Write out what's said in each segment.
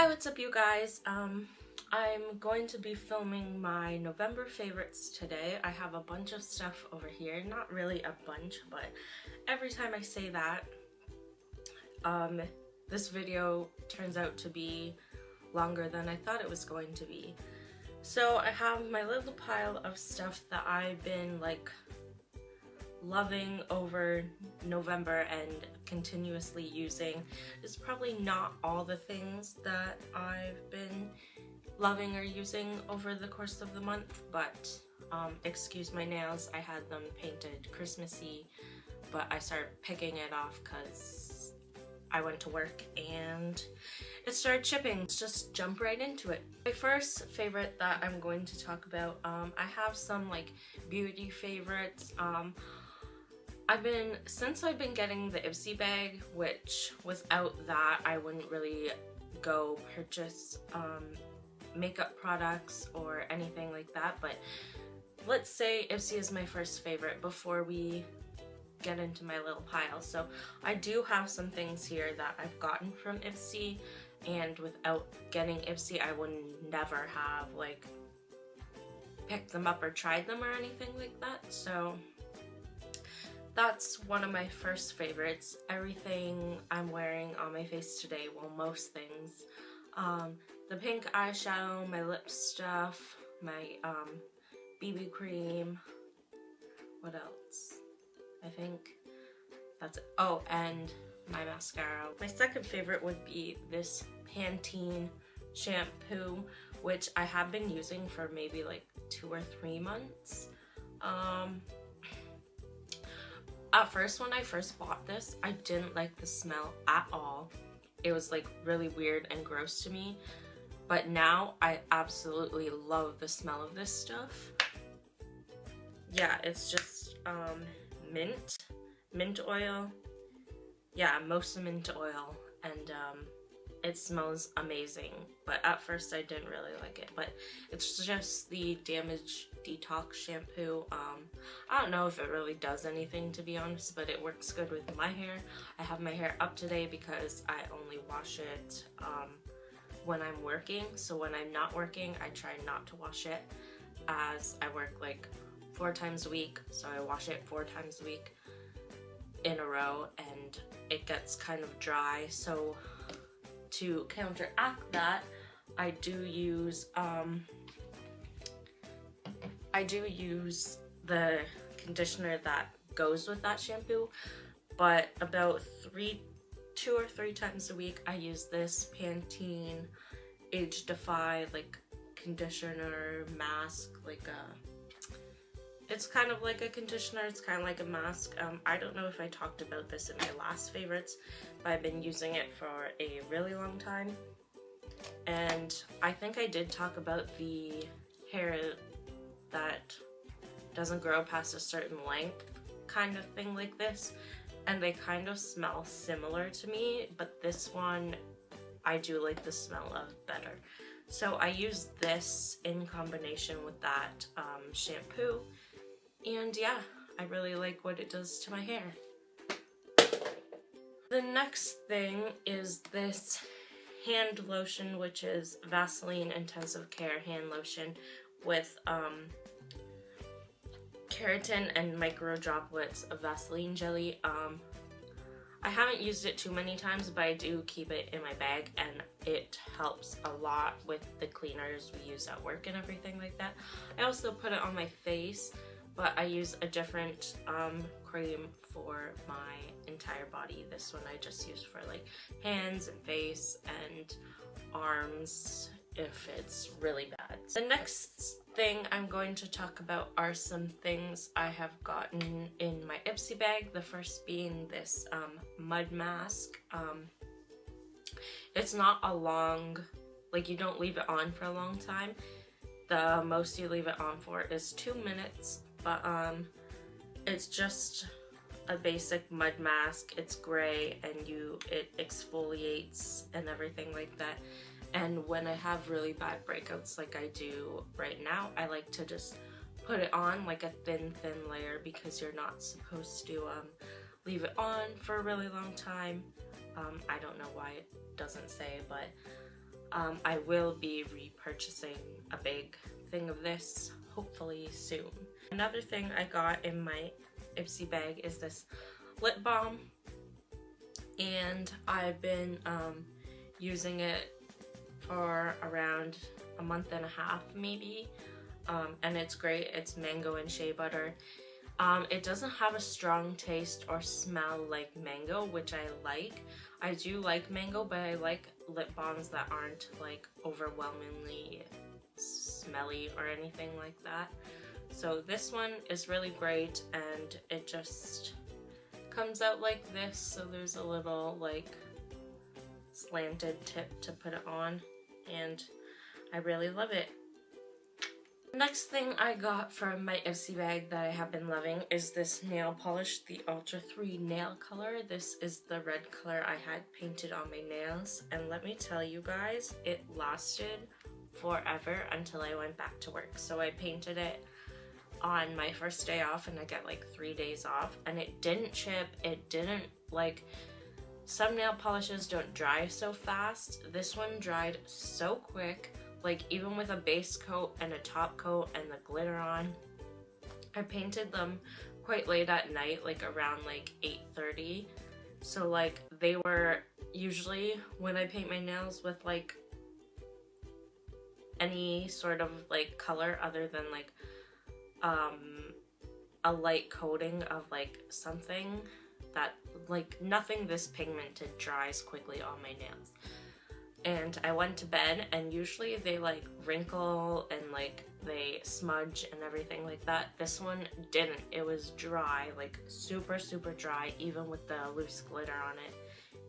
Hi, what's up you guys? I'm going to be filming my November favorites today. I have a bunch of stuff over here. Not really a bunch, but every time I say that, this video turns out to be longer than I thought it was going to be. So I have my little pile of stuff that I've been like loving over November and continuously using. It's probably not all the things that I've been loving or using over the course of the month, but excuse my nails, I had them painted Christmassy, but I started picking it off because I went to work and it started shipping. Let's just jump right into it. My first favorite that I'm going to talk about, I have some like beauty favorites. Since I've been getting the Ipsy bag, which without that I wouldn't really go purchase makeup products or anything like that, but let's say Ipsy is my first favorite before we get into my little pile. So I do have some things here that I've gotten from Ipsy, and without getting Ipsy I would never have like picked them up or tried them or anything like that. So that's one of my first favorites. Everything I'm wearing on my face today, well, most things. The pink eyeshadow, my lip stuff, my BB cream. What else? I think that's it. Oh, and my mascara. My second favorite would be this Pantene shampoo, which I have been using for maybe like 2 or 3 months. At first, when I first bought this, I didn't like the smell at all. It was like really weird and gross to me. But now I absolutely love the smell of this stuff. Yeah, it's just mint oil. Yeah, most mint oil, and it smells amazing. But at first I didn't really like it, but it's just the Damage Detox shampoo. I don't know if it really does anything, to be honest, but it works good with my hair. I have my hair up today because I only wash it when I'm working. So when I'm not working, I try not to wash it, as I work like 4 times a week, so I wash it 4 times a week in a row and it gets kind of dry. So to counteract that, I do use the conditioner that goes with that shampoo, but about 2 or 3 times a week I use this Pantene Age Defy like conditioner mask. Like it's kind of like a conditioner, it's kind of like a mask. I don't know if I talked about this in my last favorites, but I've been using it for a really long time. And I think I did talk about the hair that doesn't grow past a certain length kind of thing like this, and they kind of smell similar to me, but this one I do like the smell of better. So I use this in combination with that shampoo, and yeah, I really like what it does to my hair. The next thing is this hand lotion, which is Vaseline Intensive Care hand lotion with keratin and micro droplets of Vaseline jelly. I haven't used it too many times, but I do keep it in my bag, and it helps a lot with the cleaners we use at work and everything like that. I also put it on my face, but I use a different cream for my entire body. This one I just use for like hands and face and arms if it's really bad. The next thing I'm going to talk about are some things I have gotten in my Ipsy bag. The first being this mud mask. It's not a long, like, you don't leave it on for a long time. The most you leave it on for is 2 minutes, but it's just a basic mud mask. It's gray and it exfoliates and everything like that. And when I have really bad breakouts like I do right now, I like to just put it on like a thin layer, because you're not supposed to leave it on for a really long time. I don't know why it doesn't say, but I will be repurchasing a big thing of this hopefully soon. Another thing I got in my Ipsy bag is this lip balm, and I've been using it for around a month and a half maybe, and it's great. It's mango and shea butter. It doesn't have a strong taste or smell like mango, which I like. I do like mango, but I like lip balms that aren't like overwhelmingly smelly or anything like that. So this one is really great, and it just comes out like this, so there's a little like slanted tip to put it on, and I really love it. Next thing I got from my Ipsy bag that I have been loving is this nail polish, the Ultra 3 nail color. This is the red color I had painted on my nails, and let me tell you guys, it lasted forever until I went back to work. So I painted it on my first day off, and I get like 3 days off, and it didn't chip. It didn't, like, some nail polishes don't dry so fast. This one dried so quick. Like, even with a base coat and a top coat and the glitter on. I painted them quite late at night, like around like 8:30. So like, they were usually, when I paint my nails with like any sort of like color other than like a light coating of like something that, like, nothing this pigmented dries quickly on my nails. And I went to bed, and usually they like wrinkle and like they smudge and everything like that. This one didn't. It was dry, like super dry, even with the loose glitter on it,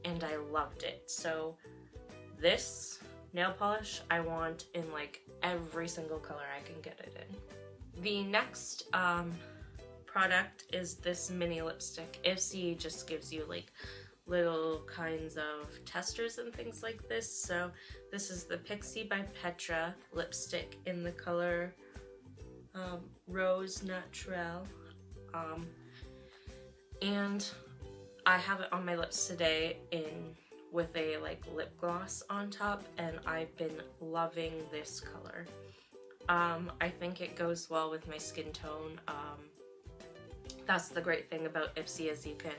and I loved it. So this nail polish I want in like every single color I can get it in. The next product is this mini lipstick. Ipsy just gives you like little kinds of testers and things like this. So this is the Pixie by Petra lipstick in the color Rose Naturel, and I have it on my lips today with a like lip gloss on top, and I've been loving this color. I think it goes well with my skin tone. That's the great thing about Ipsy, is you can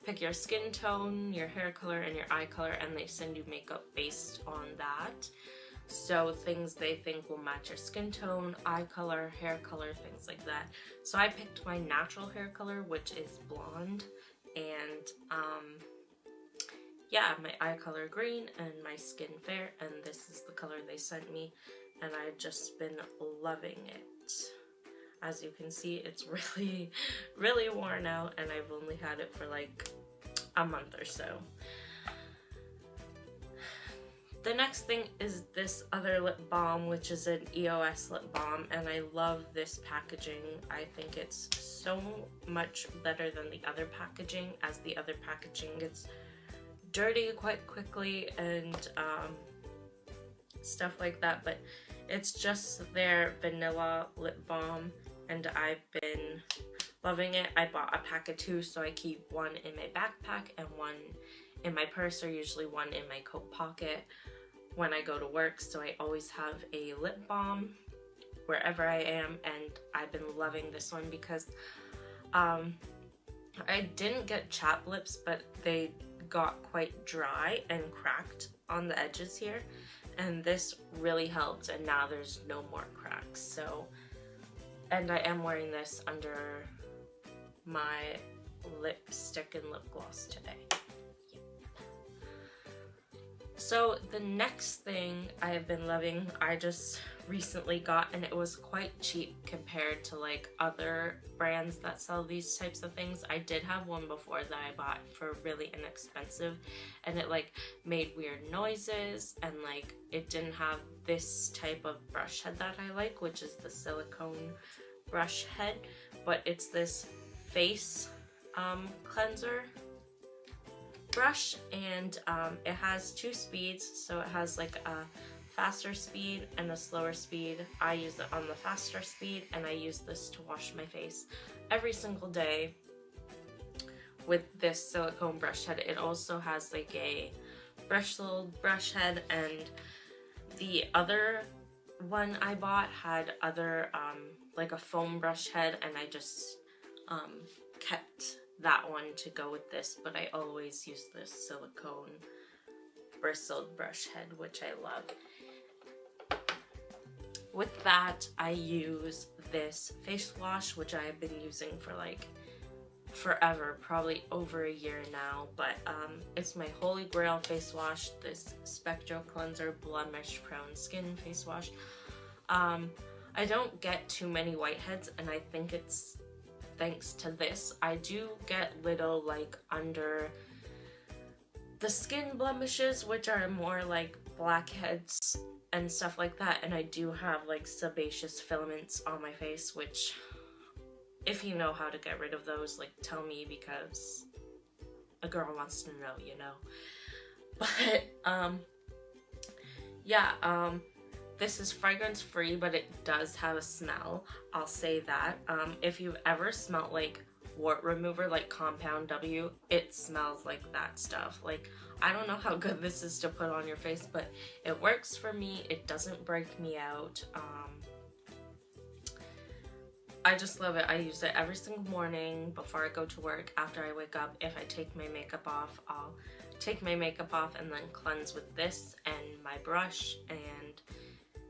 pick your skin tone, your hair color, and your eye color, and they send you makeup based on that. So things they think will match your skin tone, eye color, hair color, things like that. So I picked my natural hair color, which is blonde, and yeah, my eye color green and my skin fair, and this is the color they sent me, and I've just been loving it. As you can see, it's really worn out, and I've only had it for like a month or so. The next thing is this other lip balm, which is an EOS lip balm, and I love this packaging. I think it's so much better than the other packaging, as the other packaging gets dirty quite quickly and stuff like that, but it's just their vanilla lip balm, and I've been loving it. I bought a pack of 2, so I keep one in my backpack and one in my purse, or usually one in my coat pocket when I go to work. So I always have a lip balm wherever I am, and I've been loving this one because I didn't get chapped lips, but they got quite dry and cracked on the edges here, and this really helped, and now there's no more cracks. So, and I am wearing this under my lipstick and lip gloss today. Yeah. So the next thing I have been loving, I just recently got, and it was quite cheap compared to like other brands that sell these types of things. I did have one before that I bought for really inexpensive, and it like made weird noises, and like it didn't have this type of brush head that I like, which is the silicone brush head, but it's this face cleanser brush, and it has 2 speeds, so it has like a faster speed and a slower speed. I use it on the faster speed, and I use this to wash my face every single day with this silicone brush head. It also has like a bristled brush head, and The other one I bought had other like a foam brush head, and I just kept that one to go with this, but I always use this silicone bristled brush head, which I love. With that, I use this face wash, which I have been using for like forever, probably over a year now, but it's my holy grail face wash, this Spectral Cleanser Blemish Prone Skin face wash. I don't get too many whiteheads, and I think it's thanks to this. I do get little like under the skin blemishes, which are more like blackheads and stuff like that, and I do have like sebaceous filaments on my face, which if you know how to get rid of those, like tell me, because a girl wants to know, you know. But yeah, this is fragrance free, but it does have a smell, I'll say that. If you've ever smelled like wart remover, like Compound W, it smells like that stuff. Like, I don't know how good this is to put on your face, but it works for me. It doesn't break me out. I just love it. I use it every single morning before I go to work, after I wake up. If I take my makeup off, I'll take my makeup off and then cleanse with this and my brush. And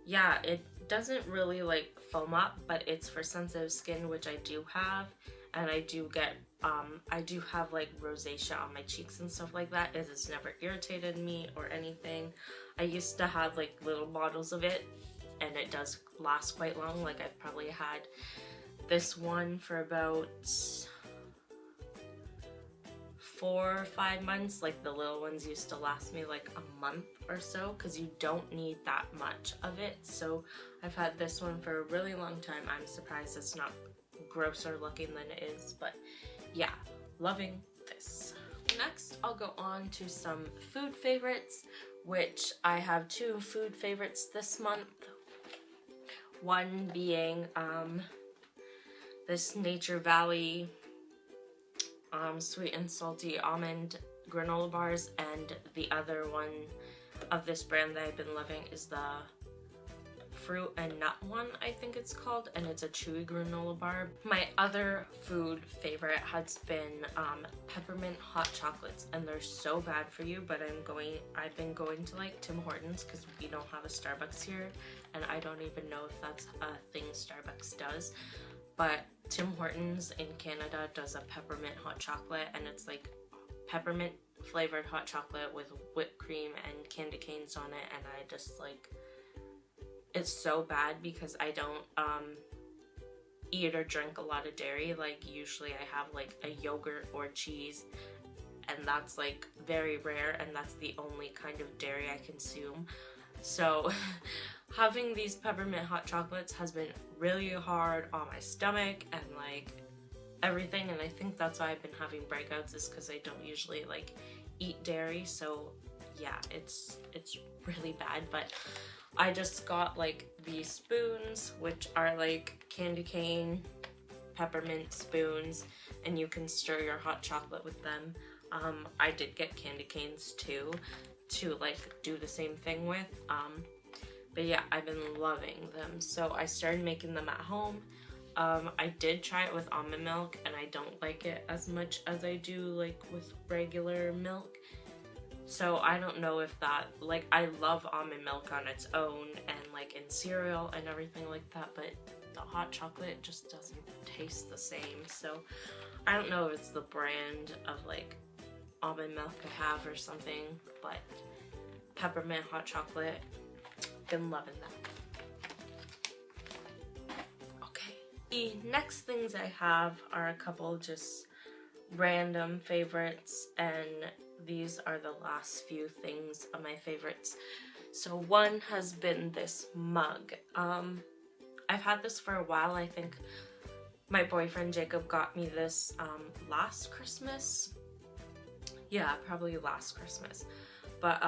yeah, it doesn't really like foam up, but it's for sensitive skin, which I do have. And I do get, I do have like rosacea on my cheeks and stuff like that. It has never irritated me or anything. I used to have like little bottles of it, and it does last quite long. Like, I've probably had this one for about 4 or 5 months. Like, the little ones used to last me like a month or so, because you don't need that much of it. So I've had this one for a really long time. I'm surprised it's not grosser looking than it is, but yeah, loving this. Next, I'll go on to some food favorites, which I have 2 food favorites this month. One being this Nature Valley sweet and salty almond granola bars, and the other one of this brand that I've been loving is the fruit and nut one, I think it's called, and it's a chewy granola bar. My other food favorite has been peppermint hot chocolates, and they're so bad for you, but I've been going to like Tim Hortons, because we don't have a Starbucks here, and I don't even know if that's a thing Starbucks does, but Tim Hortons in Canada does a peppermint hot chocolate, and it's like peppermint flavored hot chocolate with whipped cream and candy canes on it, and I just like, it's so bad because I don't eat or drink a lot of dairy. Like, usually I have like a yogurt or cheese, and that's like very rare, and that's the only kind of dairy I consume. So having these peppermint hot chocolates has been really hard on my stomach and like everything, and I think that's why I've been having breakouts, is because I don't usually like eat dairy. So yeah, it's really bad. But I just got like these spoons, which are like candy cane peppermint spoons, and you can stir your hot chocolate with them. I did get candy canes too, to like do the same thing with. But yeah, I've been loving them. So I started making them at home. I did try it with almond milk, and I don't like it as much as I do like with regular milk. So I don't know if that, like, I love almond milk on its own and like in cereal and everything like that, but the hot chocolate just doesn't taste the same. So I don't know if it's the brand of like almond milk I have or something, but peppermint hot chocolate, been loving that. Okay, the next things I have are a couple just random favorites, and these are the last few things of my favorites. So one has been this mug. I've had this for a while. I think my boyfriend Jacob got me this last Christmas. Yeah, probably last Christmas. But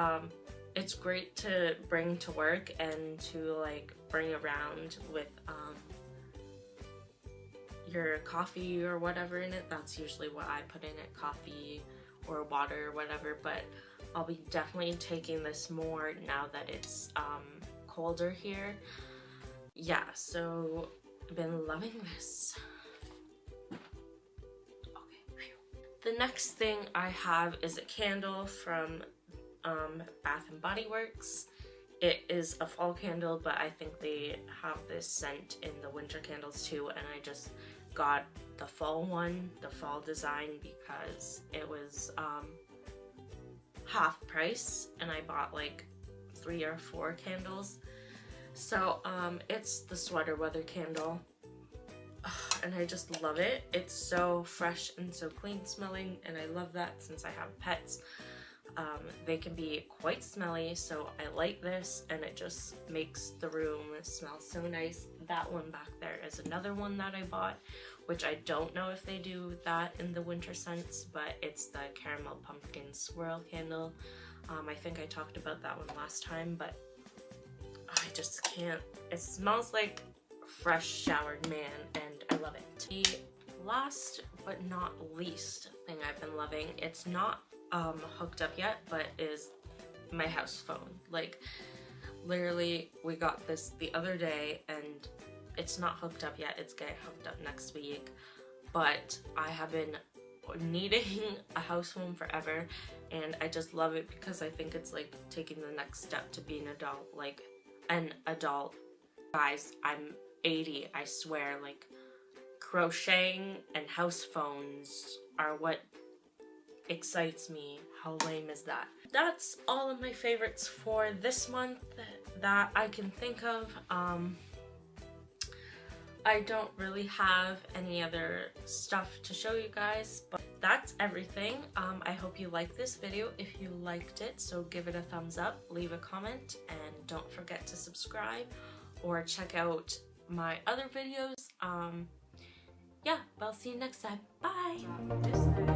it's great to bring to work and to like bring around with your coffee or whatever in it. That's usually what I put in it, coffee or water or whatever, but I'll be definitely taking this more now that it's colder here. Yeah, so I've been loving this. Okay. The next thing I have is a candle from Bath and Body Works. It is a fall candle, but I think they have this scent in the winter candles too, and I just got the fall one, the fall design, because it was half price and I bought like 3 or 4 candles. So it's the sweater weather candle. And I just love it. It's so fresh and so clean smelling, and I love that since I have pets. They can be quite smelly, so I like this, and it just makes the room smell so nice. That one back there is another one that I bought, which I don't know if they do that in the winter scents, but it's the Caramel Pumpkin Swirl candle. I think I talked about that one last time, but I just can't. It smells like fresh showered man, and I love it. The last but not least thing I've been loving, it's not hooked up yet, but is my house phone. Like, literally, we got this the other day, and it's not hooked up yet. It's getting hooked up next week, but I have been needing a house phone forever, and I just love it because I think it's like taking the next step to be an adult. Like, an adult. Guys, I'm 80, I swear. Like, crocheting and house phones are what excites me. How lame is that? That's all of my favorites for this month that I can think of. I don't really have any other stuff to show you guys, but that's everything. I hope you liked this video. If you liked it, so give it a thumbs up, leave a comment, and don't forget to subscribe or check out my other videos. Yeah, but I'll see you next time. Bye!